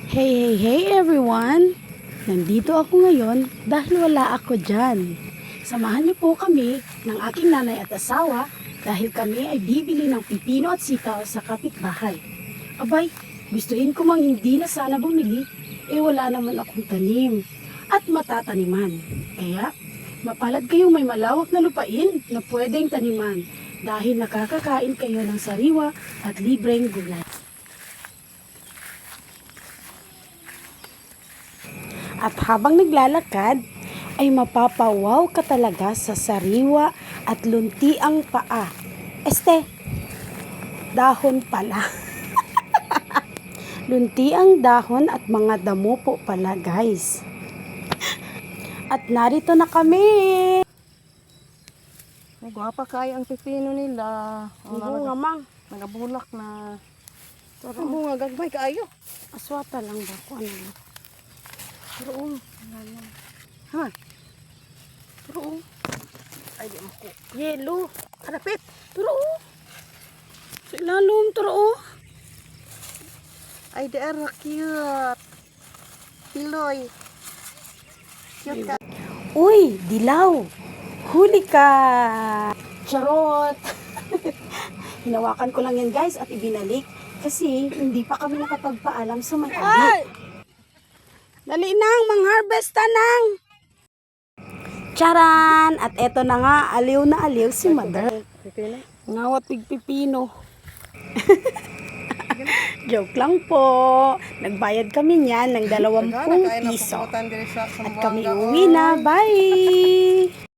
Hey everyone! Nandito ako ngayon dahil wala ako dyan. Samahan niyo po kami ng aking nanay at asawa dahil kami ay bibili ng pipino at sitaw sa kapitbahay. Abay, gustuhin ko mang hindi na sana bumili, wala naman akong tanim at matataniman. Kaya, mapalad kayong may malawak na lupain na pwedeng taniman dahil nakakakain kayo ng sariwa at libreng gulay. At habang naglalakad, ay mapapawaw ka talaga sa sariwa at luntiang paa. Dahon pala. Luntiang dahon at mga damo po pala, guys. At narito na kami. Ay, gwapa kaya ang pipino nila. Oo nga, mang. Nagabulak na. Pero, Ang bunga, gagmay kaayo. aswata lang ba? Kung ano lang. Pero ha? Pero ay, di mo ko. Yellow. Karapit. Pero, sa ilalom, pero, Ay, they are cute. Piloy. Cute ka. uy, dilaw. Huli ka. Charot. Hinawakan ko lang yan, guys, at ibinalik. Kasi hindi pa kami nakapagpaalam sa may-ari. Dali nang, mang-harvest nang. Charan! At eto na nga, aliw na aliw si Mother. Pipino. Ngawat pigpipino. Joke lang po. Nagbayad kami niyan ng 20 piso. At kami uwi na. Bye!